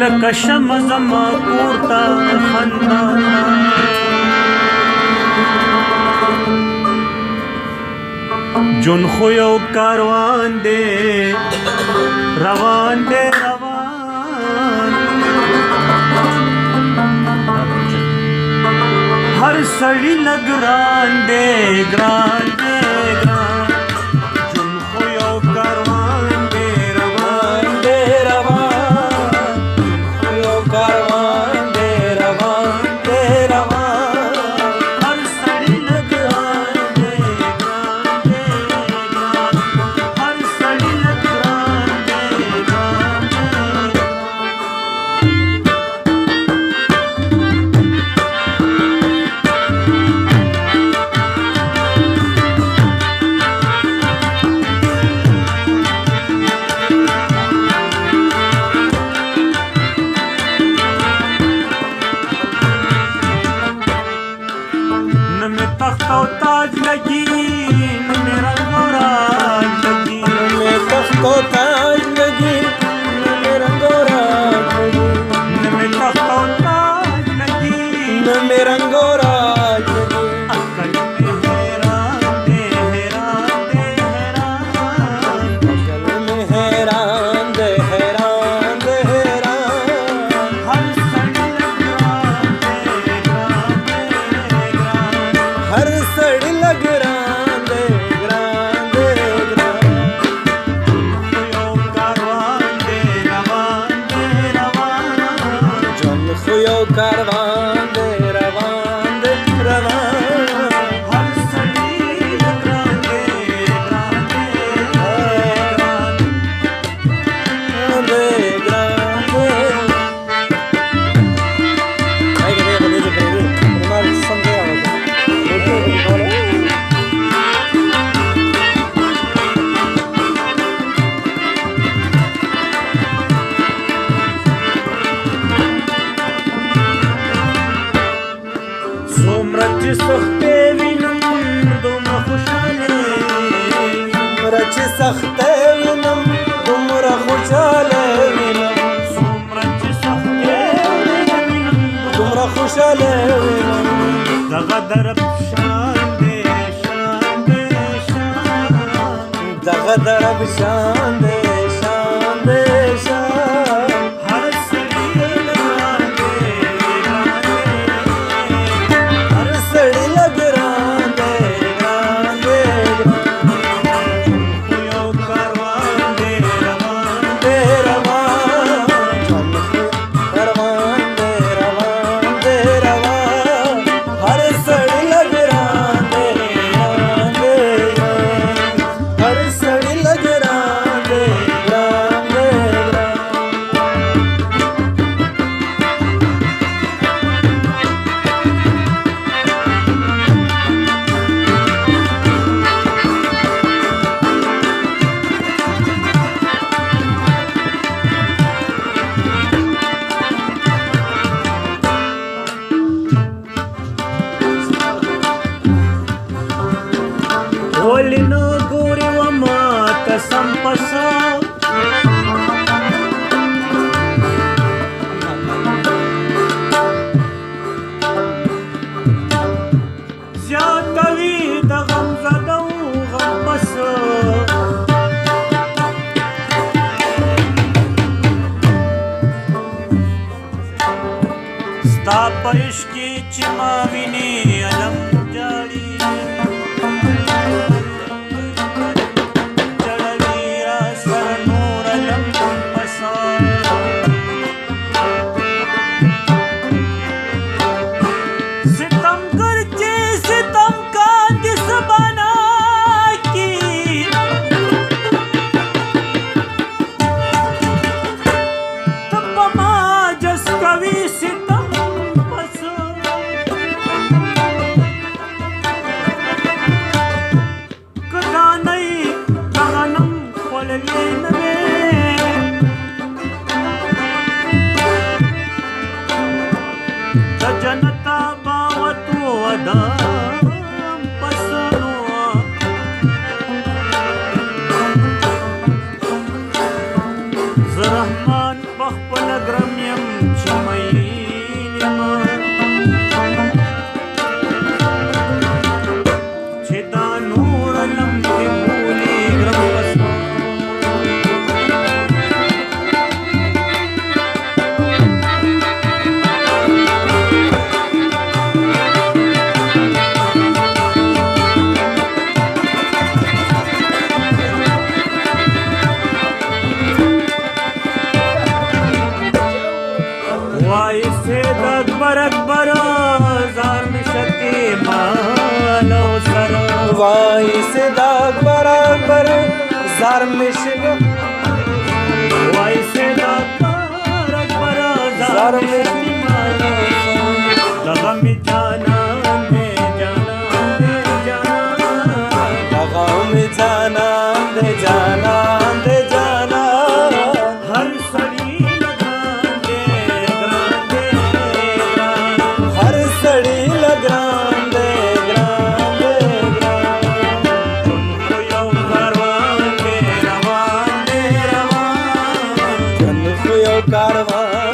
لکه شمع زما کور ته خندا جون خو یو کاروان دی روان دی روان هر سړی لږ ګران دی ګران دی ګران جون خو یو کاروان دی روان دی روان جون خو یو کاروان دی روان دی روان هر سړی لږ ګران دی ګران دی ګران هر سړی لږ ګران دی ګران دی तख्त और ताज लगी न मेरा गौराज लगी न तख्त और ताज लगी न मेरा गौराज लगी न तख्त और ताज लगी न मेरा गौराज लगी अक्ल में हैरान दे हैरान दे हैरान अक्ल में हैरान दे हैरान दे हैरान हर सड़ी लग हर सड़ी लग रांदे रांदे जन खुयो कारवान दे रवान दे रवान हर सड़ी लग रांदे रांदे रांदे रांदे आई के देखो नीचे करेंगे हमारे समझे आवाज़ सोमरच सख्ते विनम दुमरा खुशाले सोमरच सख्ते विनम दुमरा खुशाले विनम सोमरच सख्ते विनम दुमरा खुशाले विनम दगा दरब शान दे शान दे शान दगा दरब शान दे शान दे शान हर सड़ी लगा दे हर सड़ी लग रांदे रांदे खुयो कारवान दे रवान दे रवान करवान दे रवान दे रवान हर सड़ी लग रांदे रांदे हर सड़ी लग रांदे रांदे Olino guri wa mata sampasa Ziyatavi da gam zadau gam basa Sta parishki chima vini alam jari जनता बावत वदा पसनो नूर लम्बी भूली ग्रम अकबर अकबर जार में शक्ति मालो सर वाइस अकबर अकबर जार में वाइस अकबर अकबर जार में शक्ति मालो लगा में जाना दे जाना दे जाना लगा में जाना दे जाना दे जाना हर सड़ी कारवां